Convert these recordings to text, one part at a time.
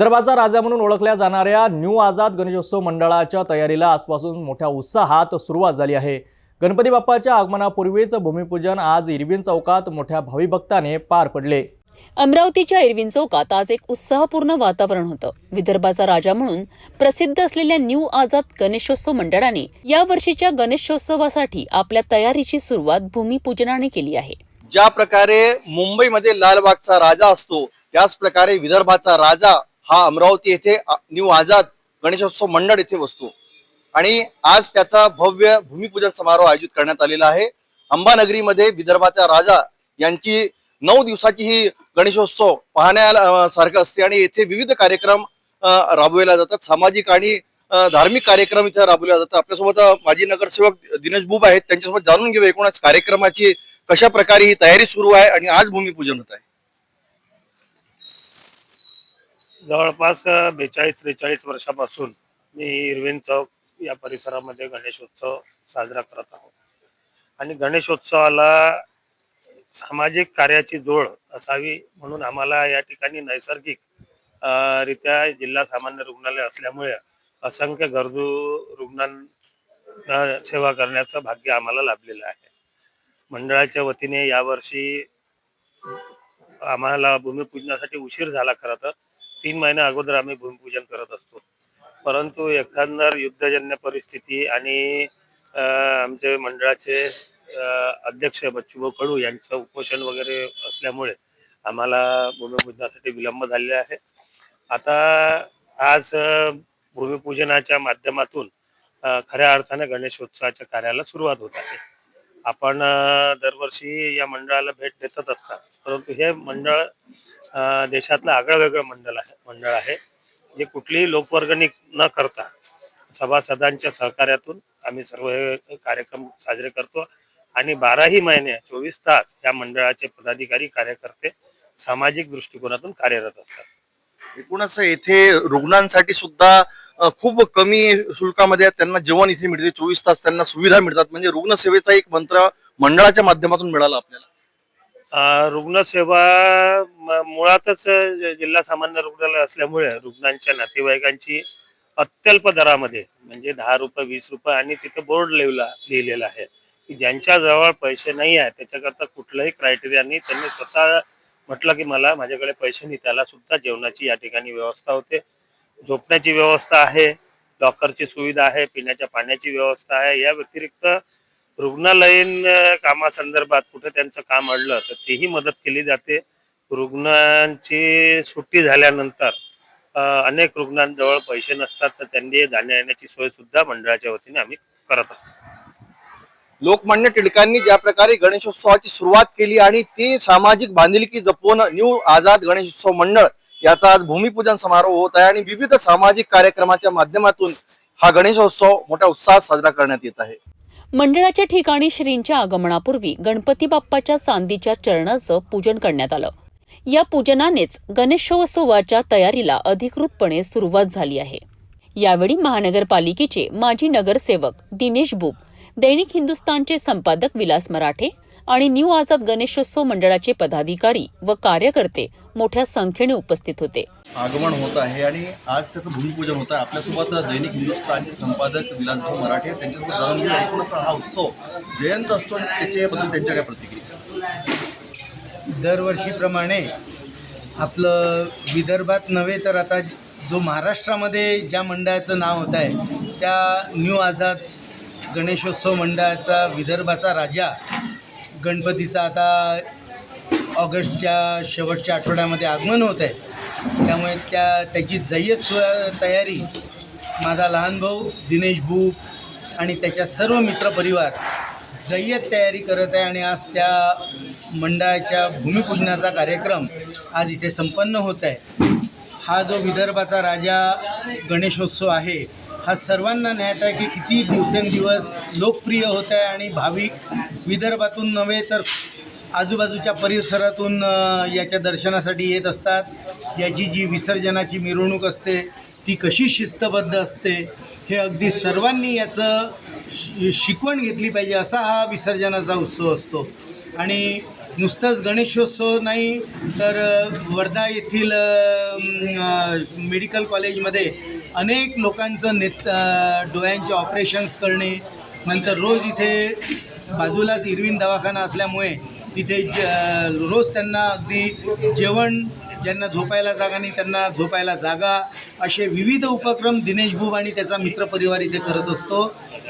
विदर्भाचा राजा म्हणून ओळखल्या जाणाऱ्या न्यू आझाद गणेशोत्सव मंडळाच्या तयारीला आजपासून मोठ्या उत्साहात सुरुवात झाली आहे। गणपती बाप्पाच्या आगमनापूर्वीच भूमिपूजन आज इरविन चौकात मोठ्या भाविभक्ताने पार पडले। अमरावतीच्या इरविन चौकात आज एक उत्साहपूर्ण वातावरण होतं। विदर्भाचा राजा म्हणून प्रसिद्ध असलेल्या न्यू आझाद गणेशोत्सव मंडळाने या वर्षीच्या गणेशोत्सवासाठी आपल्या तयारीची सुरुवात भूमिपूजनाने केली आहे। ज्या प्रकारे मुंबईमध्ये लालबागचा राजा असतो त्याच प्रकारे विदर्भाचा राजा हा अमरावती येथे न्यू आझाद गणेशोत्सव मंडळ येथे बसतो आणि आज त्याचा भव्य भूमिपूजन समारोह आयोजित करण्यात आलेला आहे। अंबानगरीमध्ये विदर्भाचा राजा यांची 9 दिवसाची ही गणेशोत्सव पाहण्यासारखं असते आणि येथे विविध कार्यक्रम राबवले जातात। सामाजिक आणि धार्मिक कार्यक्रम इथे राबवले जातात। आपल्यासोबत माजी नगरसेवक दिनेश बुब आहेत, त्यांच्यासोबत जाणून घेऊ एकूणच कार्यक्रमाची कशा प्रकारे ही तयारी सुरू आहे आणि आज भूमिपूजन होत आहे। जवळपास 42-43 वर्षापासून मी इरविन चौक या परिसरामध्ये गणेशोत्सव साजरा करत आहोत आणि गणेशोत्सवाला सामाजिक कार्याची जोड असावी म्हणून आम्हाला या ठिकाणी नैसर्गिक रित्या जिल्हा सामान्य रुग्णालय असल्यामुळे असंख्य गरजू रुग्णांना सेवा करण्याचं भाग्य आम्हाला लाभलेलं आहे। मंडळाच्या वतीने यावर्षी आम्हाला भूमिपूजनासाठी उशीर झाला। खरं तर 3 महिने अगोदर आम्ही भूमिपूजन करत असतो, परंतु एकंदर युद्धजन्य परिस्थिती आणि आमचे मंडळाचे अध्यक्ष बच्चूभाऊ कडू यांचं उपोषण वगैरे असल्यामुळे आम्हाला भूमिपूजनासाठी विलंब झालेला आहे। आता आज भूमिपूजनाच्या माध्यमातून खऱ्या अर्थाने गणेशोत्सवाच्या कार्याला सुरुवात होत आहे। आपण दरवर्षी या मंडळाला भेट देतच असतात, परंतु हे मंडळ देशातलं आगळंवेगळं मंडळ आहे जे कुठलीही लोकवर्गणी न करता सभासदांच्या सहकार्यातून आम्ही सर्व हे कार्यक्रम साजरे करतो आणि 12ही महिने 24 तास या मंडळाचे पदाधिकारी कार्यकर्ते सामाजिक दृष्टिकोनातून कार्यरत असतात। एकूणच येथे रुग्णांसाठी सुद्धा खूप कमी शुल्कामध्ये त्यांना जेवण इथे मिळते, 24 तास त्यांना सुविधा मिळतात। म्हणजे रुग्णसेवेचा एक मंत्र मंडळाच्या माध्यमातून मिळाला आपल्याला। रुग्णसेवा मुळातच जिल्हा सामान्य रुग्णालय असल्यामुळे रुग्णांच्या नातेवाईकांची अत्यल्प दरामध्ये म्हणजे 10 रुपये 20 रुपये आणि तिथे बोर्ड लिहिलेला आहे की ज्यांच्या जवळ पैसे नाही आहेत त्याच्याकरता कुठल्याही क्रायटेरियानी त्यांनी स्वतः म्हटलं की मला माझ्याकडे पैसे नाही, त्याला सुद्धा जेवणाची या ठिकाणी व्यवस्था होते, झोपण्याची व्यवस्था आहे, लॉकरची सुविधा आहे, पिण्याच्या पाण्याची व्यवस्था आहे। या व्यतिरिक्त रुग्णालयीन कामासंदर्भात कुठे त्यांचं काम अडलं तर तेही मदत केली जाते। रुग्णांची सुट्टी झाल्यानंतर अनेक रुग्णांजवळ पैसे नसतात तर त्यांनी जाण्या येण्याची सोय सुद्धा मंडळाच्या वतीने आम्ही करत असतो। लोकमान्य टिळकांनी ज्या प्रकारे गणेशोत्सवाची सुरुवात केली आणि ती सामाजिक बांधिलकी जपवून न्यू आझाद गणेशोत्सव मंडळ याचा आज भूमिपूजन समारोह होत आहे आणि विविध सामाजिक कार्यक्रमाच्या माध्यमातून हा गणेशोत्सव मोठ्या उत्साहात साजरा करण्यात येत आहे। मंडळाच्या ठिकाणी श्रींच्या आगमनापूर्वी गणपती बाप्पाच्या चांदीच्या चरणाचं पूजन करण्यात आलं। या पूजनानेच गणेशोत्सवाच्या तयारीला अधिकृतपणे सुरुवात झाली आहे। यावेळी महानगरपालिकेचे माजी नगरसेवक दिनेश बुब, दैनिक हिंदुस्तानचे संपादक विलास मराठे आणि न्यू आझाद गणेशोत्सव मंडळाचे पदाधिकारी व कार्यकर्ते मोठ्या संख्येने उपस्थित होते। आगमन होत आहे आणि आज त्याचं भूमिपूजन होत आहे। आपल्यासोबत दैनिक हिंदुस्तानचे संपादक विलासभाऊ मराठे, त्यांच्यासोबत जाणून घेऊ एकूणच हा उत्सव जयंत असतो आणि त्याच्याबद्दल त्यांच्या काय प्रतिक्रिया। दरवर्षीप्रमाणे आपलं विदर्भात नव्हे तर आता जो महाराष्ट्रामध्ये ज्या मंडळाचं नाव होत आहे त्या न्यू आझाद गणेशोत्सव मंडळाचा विदर्भाचा राजा गणपतीचा आता ऑगस्टच्या शेवटच्या आठवड्यामध्ये आगमन होत आहे। त्यामुळे त्याची जय्यत तयारी माझा लहान भाऊ दिनेश बुब आणि त्याच्या सर्व मित्रपरिवार जय्यत तयारी करत आहे आणि आज त्या मंडळाच्या भूमिपूजनाचा कार्यक्रम आज इथे संपन्न होत आहे। हा जो विदर्भाचा राजा गणेशोत्सव आहे हा सर्वांना ज्ञात आहे की किती दिवसेंदिवस लोकप्रिय होत आहे आणि भाविक विदर्भातून नव्हे तर आजूबाजूच्या परिसरातून याच्या दर्शनासाठी येत असतात। याची जी विसर्जनाची मिरवणूक असते ती कशी शिस्तबद्ध असते हे अगदी सर्वांनी याचं शिकवण घेतली पाहिजे, असा हा विसर्जनाचा उत्सव असतो। आणि नुसतंच गणेशोत्सव नाही तर वर्धा येथील मेडिकल कॉलेजमध्ये अनेक लोकांचं डोळ्यांचे ऑपरेशन्स करणे, नंतर रोज इथे बाजूलाच इरविन दवाखाना असल्यामुळे तिथे रोज त्यांना अगदी जेवण, ज्यांना झोपायला जागा नाही त्यांना झोपायला जागा, असे विविध उपक्रम दिनेश बुब आणि त्याचा मित्रपरिवार इथे करत असतो.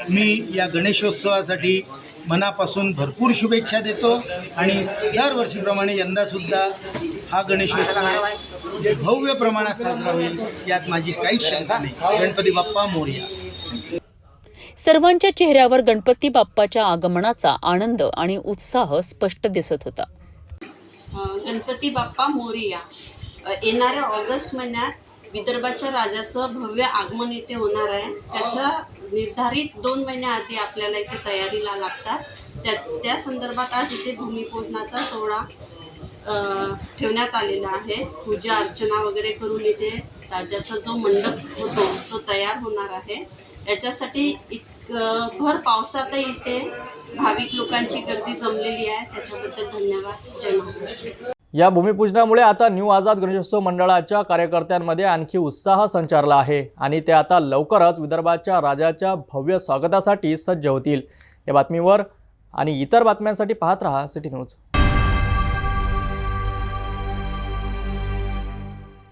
मी या गणेशोत्सवासाठी मनापासून भरपूर शुभेच्छा देतो आणि दरवर्षीप्रमाणे यंदासुद्धा हा गणेशोत्सव भव्य प्रमाणात साजरा होईल यात माझी काहीच शंका नाही. गणपती बाप्पा मोरया. सर्वांच्या चेहऱ्यावर गणपती बाप्पाच्या आगमनाचा आनंद आणि उत्साह स्पष्ट दिसत होता. गणपती बाप्पा मोरया. येणाऱ्या ऑगस्ट महिन्यात विदर्भाच्या राजाचं भव्य आगमन इथे होणार आहे. त्याच्या निर्धारित 2 महिन्याआधी आपल्याला इथे तयारीला लागतात. त्या संदर्भात आज इथे भूमिपूजनाचा सोहळा ठेवण्यात आलेला आहे. पूजा अर्चना वगैरे करून इथे राजाचा जो मंडप होतो तो तयार होणार आहे. याच्यासाठी भर पावसातही इथे भाविक लोकांची गर्दी जमलेली आहे. त्याच्याबद्दल धन्यवाद. जय महाराष्ट्र. या भूमिपूजनामुळे आता न्यू आझाद गणेशोत्सव मंडळाच्या कार्यकर्त्यांमध्ये आणखी उत्साह संचारला आहे आणि ते आता लवकरच विदर्भाच्या राजाच्या भव्य स्वागतासाठी सज्ज होतील. या बातमीवर आणि इतर बातम्यांसाठी पाहत रहा सिटी न्यूज.